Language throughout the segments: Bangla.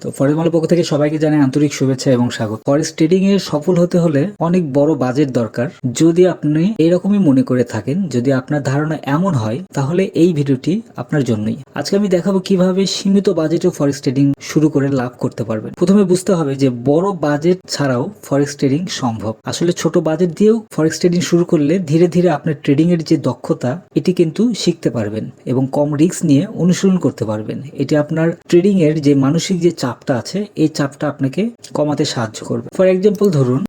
তো ফরেক্স বাংলার পক্ষ থেকে সবাইকে জানাই আন্তরিক শুভেচ্ছা এবং স্বাগত। ফরেক্স ট্রেডিং এ সফল হতে হলে অনেক বড় বাজেট দরকার। যদি আপনি এরকমই মনে করে থাকেন, যদি আপনার ধারণা এমন হয়, তাহলে এই ভিডিওটি আপনার জন্যই। আজকে আমি দেখাবো কিভাবে সীমিত বাজেটে ফরেক্স ট্রেডিং শুরু করে লাভ করতে পারবেন। প্রথমে বুঝতে হবে যে বড় বাজেট ছাড়াও ফরেক্স ট্রেডিং সম্ভব। আসলে ছোট বাজেট দিয়েও ফরেক্স ট্রেডিং শুরু করলে ধীরে ধীরে আপনার ট্রেডিং এর যে দক্ষতা এটি কিন্তু শিখতে পারবেন এবং কম রিস্ক নিয়ে অনুশীলন করতে পারবেন। এটি আপনার ট্রেডিং এর যে মানসিক যে চাপটা আছে, এই চাপটা আপনাকে কমাতে সাহায্য করবে। ফর এক্সাম্পল, ধরুন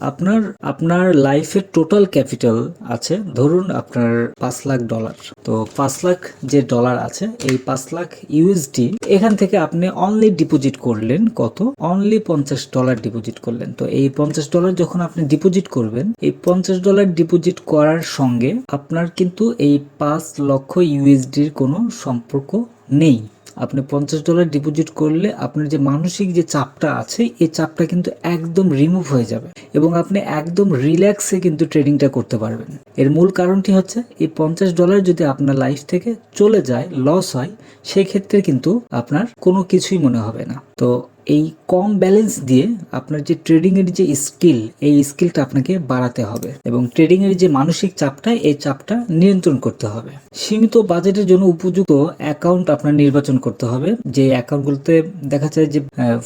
আপনার লাইফের টোটাল ক্যাপিটাল আছে, ধরুন আপনার $5,00,000। তো 5 লাখ যে ডলার আছে, এই 5 লাখ ইউএসডি এখান থেকে আপনি অনলি ডিপোজিট করলেন কত? অনলি $50 ডিপোজিট করলেন। তো এই $50 যখন আপনি ডিপোজিট করবেন, এই $50 ডিপোজিট করার সঙ্গে আপনার কিন্তু এই 5 লক্ষ ইউএসডির কোনো সম্পর্ক নেই। আপনি $50 ডিপোজিট করলে আপনার যে মানসিক যে চাপটা আছে, এই চাপটা কিন্তু একদম রিমুভ হয়ে যাবে এবং আপনি একদম রিল্যাক্সে কিন্তু ট্রেডিংটা করতে পারবেন। এর মূল কারণটি হচ্ছে এই $50 যদি আপনার লাইফ থেকে চলে যায়, লস হয়, সেই ক্ষেত্রে কিন্তু আপনার কোনো কিছুই মনে হবে না। তো এই কম ব্যালেন্স দিয়ে আপনার যে ট্রেডিং এর যে স্কিল, এই স্কিলটা আপনাকে বাড়াতে হবে এবং ট্রেডিং এর যে মানসিক চাপটা, এই চাপটা নিয়ন্ত্রণ করতে হবে। সীমিত বাজেটের জন্য উপযুক্ত অ্যাকাউন্ট আপনার নির্বাচন করতে হবে। যে অ্যাকাউন্টগুলোতে দেখা যায় যে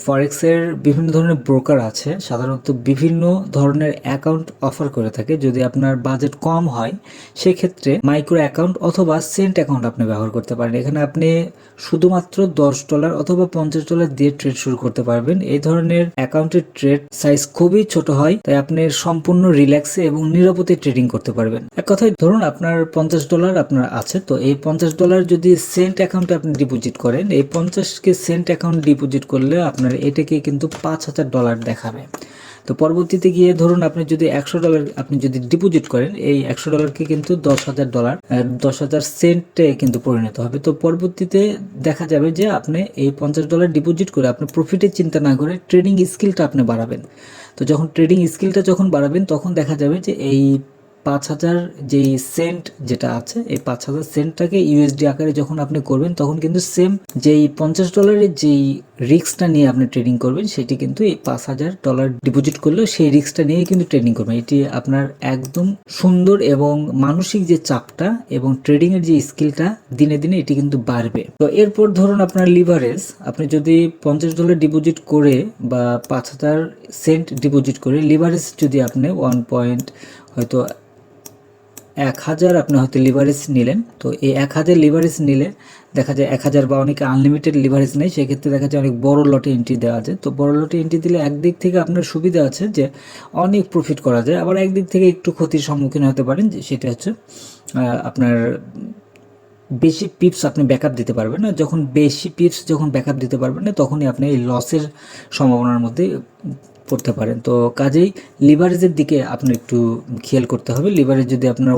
ফরেক্স এর বিভিন্ন ধরনের ব্রোকার আছে, সাধারণত বিভিন্ন ধরনের অ্যাকাউন্ট অফার করে থাকে। যদি আপনার বাজেট কম হয়, সেক্ষেত্রে মাইক্রো অ্যাকাউন্ট অথবা সেন্ট অ্যাকাউন্ট আপনি ব্যবহার করতে পারেন। এখানে আপনি শুধুমাত্র $10 অথবা $50 দিয়ে ট্রেড শুরু করতে পারবেন। এই ধরনের অ্যাকাউন্টের ট্রেড সাইজ খুবই ছোট হয়, তাই আপনি সম্পূর্ণ রিল্যাক্সে এবং নিরাপদে ট্রেডিং করতে পারবেন। এক কথায় ধরুন আপনার $50 আপনার আছে, তো এই $50 যদি সেন্ট অ্যাকাউন্টে আপনি ডিপোজিট করেন, এই 50কে সেন্ট অ্যাকাউন্ট ডিপোজিট করলে আপনার এটাকে কিন্তু $5,000 দেখাবে। তো পরবর্তীতে গিয়ে ধরুন আপনি যদি $100 আপনি যদি ডিপোজিট করেন, এই $100কে কিন্তু $10,000 সেন্টে কিন্তু পরিণত হবে। তো পরবর্তীতে দেখা যাবে যে আপনি এই $50 ডিপোজিট করে আপনি প্রফিটের চিন্তা না করে ট্রেডিং স্কিলটা আপনি বাড়াবেন। তো যখন ট্রেডিং স্কিলটা যখন বাড়াবেন, তখন দেখা যাবে যে এই 5,000 যেই সেন্ট যেটা আছে, এই 5,000 সেন্টটাকে ইউএসডি আকারে যখন আপনি করবেন, তখন কিন্তু সেম যেই $50 যেই রিস্কটা নিয়ে আপনি ট্রেডিং করবেন, সেটি কিন্তু এই $5,000 ডিপোজিট করলেও সেই রিস্কটা নিয়ে কিন্তু ট্রেডিং করবেন। এটি আপনার একদম সুন্দর এবং মানসিক যে চাপটা এবং ট্রেডিং এর যে স্কিলটা দিনে দিনে এটি কিন্তু বাড়বে। তো এরপর ধরুন আপনার লিভারেজ, আপনি যদি $50 ডিপোজিট করে বা 5,000 সেন্ট ডিপোজিট করে লিভারেজ যদি আপনি 1,000 আপনি হয়তো লিভারেজ নিলেন। তো এই 1,000 লিভারেজ নিলে দেখা যায় 1,000 বা অনেকে আনলিমিটেড লিভারেজ নেই, সেক্ষেত্রে দেখা যায় অনেক বড় লটে এন্ট্রি দেওয়া যায়। তো বড় লটে এন্ট্রি দিলে একদিক থেকে আপনার সুবিধা আছে যে অনেক প্রফিট করা যায়, আবার একদিক থেকে একটু ক্ষতির সম্মুখীন হতে পারেন, যে সেটা হচ্ছে আপনার বেশি পিপস আপনি ব্যাকআপ দিতে পারবেন না। যখন বেশি পিপস যখন ব্যাকআপ দিতে পারবেন না, তখনই আপনি এই লসের সম্ভাবনার মধ্যে পড়তে পারেন। তো কাজেই লিভারেজের দিকে আপনি একটু খেয়াল করতে হবে। লিভারেজ যদি আপনার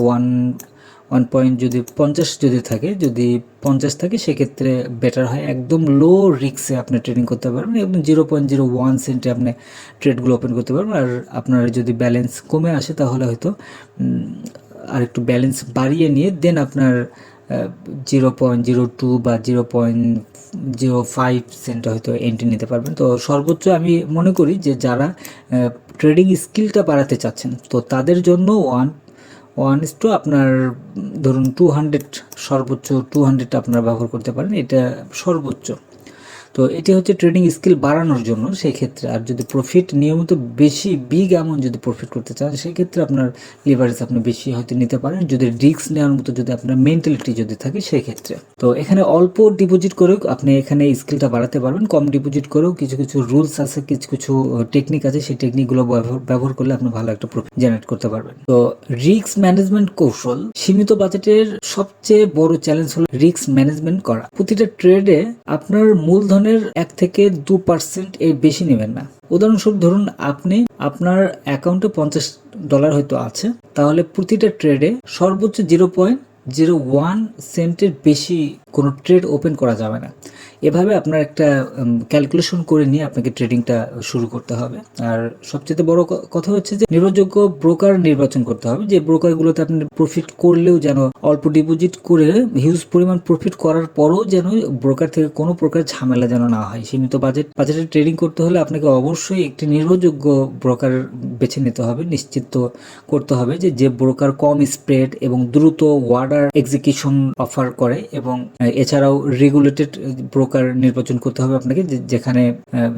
1 পয়েন্ট যদি 50 যদি থাকে, যদি 50 থাকে, সেক্ষেত্রে বেটার হয়। একদম লো রিস্কে আপনি ট্রেডিং করতে পারবেন, একদম 0.01 সেন্টে আপনি ট্রেডগুলো ওপেন করতে পারবেন। আর আপনার যদি ব্যালেন্স কমে আসে, তাহলে হয়তো আর একটু ব্যালেন্স বাড়িয়ে নিয়ে দেন আপনার 0.02 বা 0.05 সেন্ট হয়তো এন্ট্রি নিতে পারবেন। তো সর্বোচ্চ আমি মনে করি যে যারা ট্রেডিং স্কিলটা বাড়াতে চাচ্ছেন, তো তাদের জন্য আপনার ধরুন 200, সর্বোচ্চ 200 আপনারা ব্যবহার করতে পারেন, এটা সর্বোচ্চ। তো এটি হচ্ছে ট্রেডিং স্কিল বাড়ানোর জন্য সেই ক্ষেত্রে। আর যদি প্রফিট নিয়মিত বেশি বিগ অ্যামাউন্ট যদি প্রফিট করতে চান, সেই ক্ষেত্রে আপনার লিভারেজ আপনি বেশি হয়তো নিতে পারেন, যদি রিস্ক নেওয়ার মতো যদি আপনার মেন্টালিটি যদি থাকে সেই ক্ষেত্রে। তো এখানে অল্প ডিপোজিট করেও আপনি এখানে স্কিলটা বাড়াতে পারবেন। কম ডিপোজিট করেও কিছু কিছু রুলস আছে, কিছু কিছু টেকনিক আছে, সেই টেকনিকগুলো ব্যবহার করলে আপনি ভালো একটা প্রফিট জেনারেট করতে পারবেন। তো রিস্ক ম্যানেজমেন্ট কৌশল, সীমিত বাজেটের সবচেয়ে বড় চ্যালেঞ্জ হলো রিস্ক ম্যানেজমেন্ট করা। প্রতিটা ট্রেডে আপনার মূলধনের 1 থেকে 2% এর বেশি নেবেন না। উদাহরণস্বরূপ ধরুন আপনি আপনার অ্যাকাউন্টে $50 হয়তো আছে, তাহলে প্রতিটা ট্রেডে সর্বোচ্চ 0.01 সেন্টের বেশি কোনো ট্রেড ওপেন করা যাবে না। এভাবে আপনার একটা ক্যালকুলেশন করে নিয়ে আপনাকে ট্রেডিংটা শুরু করতে হবে। আর সবচেয়ে বড় কথা হচ্ছে যে নির্ভরযোগ্য ব্রোকার নির্বাচন করতে হবে, যে ব্রোকারগুলোতে আপনি প্রফিট করলেও যেন অল্প ডিপোজিট করে হিউজ পরিমাণ প্রফিট করার পরও যেন ব্রোকার থেকে কোনো প্রকার ঝামেলা যেন না হয়। সীমিত বাজেটে ট্রেডিং করতে হলে আপনাকে অবশ্যই একটি নির্ভরযোগ্য ব্রোকার বেছে নিতে হবে, নিশ্চিত করতে হবে যে ব্রোকার কম স্প্রেড এবং দ্রুত ওয়ার্ডার এক্সিকিউশন অফার করে, এবং এছাড়াও রেগুলেটেড ব্রোকার নির্বাচন করতে হবে আপনাকে, যেখানে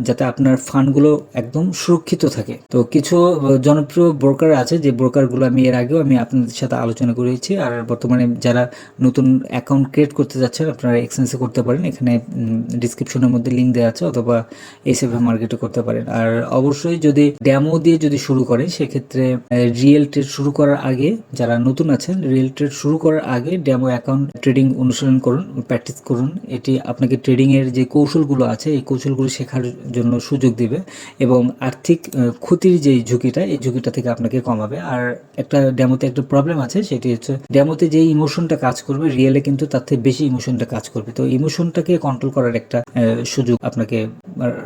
যাতে আপনার ফান্ডগুলো একদম সুরক্ষিত থাকে। তো কিছু জনপ্রিয় ব্রোকার আছে, যে ব্রোকারগুলো আমি এর আগেও আপনাদের সাথে আলোচনা করেছি। আর বর্তমানে যারা নতুন অ্যাকাউন্ট ক্রিয়েট করতে যাচ্ছেন আপনারা এক্সচেঞ্জে করতে পারেন, এখানে ডিসক্রিপশনের মধ্যে লিঙ্ক দেওয়া আছে, অথবা HFM মার্কেটে করতে পারেন। আর অবশ্যই যদি ডেমো দিয়ে যদি শুরু করেন সেক্ষেত্রে রিয়েল ট্রেড শুরু করার আগে, যারা নতুন আছেন রিয়েল ট্রেড শুরু করার আগে ডেমো অ্যাকাউন্ট ট্রেডিং অনুসরণ করুন, প্র্যাকটিস করুন। এটি আপনাকে ট্রেডিং এর যে কৌশলগুলো আছে এই কৌশলগুলো শেখার জন্য সুযোগ দিবে, এবং আর্থিক ক্ষতির যে ঝুঁকিটা এই ঝুঁকিটা থেকে আপনাকে কমাবে। আর একটা ডেমোতে একটা প্রবলেম আছে, সেটি হচ্ছে ডেমোতে যে ইমোশনটা কাজ করবে রিয়েলে কিন্তু তার থেকে বেশি ইমোশনটা কাজ করবে। তো ইমোশনটাকে কন্ট্রোল করার একটা সুযোগ আপনাকে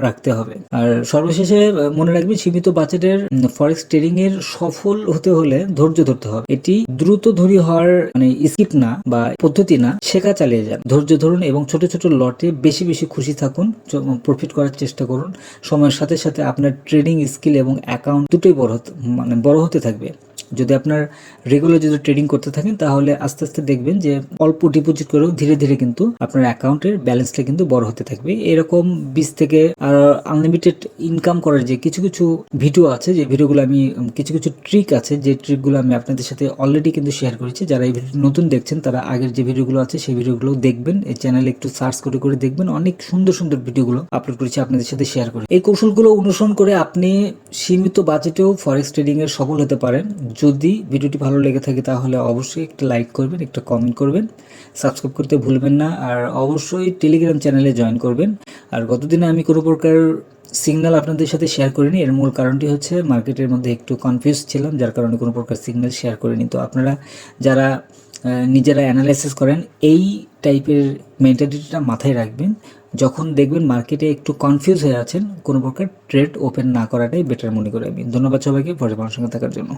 রাখতে হবে। আর সর্বশেষে মনে রাখবেন, সীমিত বাজেটের ফরেক্স ট্রেডিং এর সফল হতে হলে ধৈর্য ধরতে হবে। এটি দ্রুত ধরি হওয়ার মানে স্কিপ না বা পদ্ধতি না, শেখা চালিয়ে যান, ধৈর্য ধরুন এবং ছোট ছোট লটে বেশি বেশি খুশি থাকুন, প্রফিট করার চেষ্টা করুন। সময়ের সাথে সাথে আপনার ট্রেডিং স্কিল এবং অ্যাকাউন্ট দুটোই বড় হতে থাকবে। যদি আপনার রেগুলার যদি ট্রেডিং করতে থাকেন তাহলে আস্তে আস্তে দেখবেন যে অল্প ডিপোজিট করেও ধীরে ধীরে কিন্তু আপনার অ্যাকাউন্টের ব্যালেন্সটা কিন্তু বড় হতে থাকবে। এরকম 20 থেকে আর আনলিমিটেড ইনকাম করার যে কিছু কিছু ভিডিও আছে, যে ভিডিওগুলো আমি কিছু কিছু ট্রিক আছে, যে ট্রিকগুলো আমি আপনাদের সাথে অলরেডি কিন্তু শেয়ার করেছি। যারা এই ভিডিও নতুন দেখছেন তারা আগের যে ভিডিওগুলো আছে সেই ভিডিওগুলো দেখবেন, এই চ্যানেলে একটু সার্চ করে করে দেখবেন, অনেক সুন্দর সুন্দর ভিডিওগুলো আপলোড করেছি আপনাদের সাথে শেয়ার করি। এই কৌশলগুলো অনুসরণ করে আপনি সীমিত বাজেটেও ফরেক্স ট্রেডিং এর সফল হতে পারেন। যদি ভিডিওটি ভালো লেগে থাকে তাহলে অবশ্যই একটা লাইক করবেন, একটা কমেন্ট করবেন, সাবস্ক্রাইব করতে ভুলবেন না, আর অবশ্যই টেলিগ্রাম চ্যানেলে জয়েন করবেন। আর গতদিনে আমি কোনো প্রকার সিগন্যাল আপনাদের সাথে শেয়ার করিনি, এর মূল কারণটি হচ্ছে মার্কেটের মধ্যে একটু কনফিউজ ছিলাম, যার কারণে কোনো প্রকার সিগন্যাল শেয়ার করিনি। তো আপনারা যারা নিজেরা অ্যানালাইসিস করেন এই টাইপের মেন্টালিটিটা মাথায় রাখবেন, যখন দেখবেন মার্কেটে একটু কনফিউজ হয়ে আছেন কোনো প্রকার ট্রেড ওপেন না করাটাই বেটার মনে করি আমি। ধন্যবাদ সবাইকে পরে আমার সঙ্গে থাকার জন্য।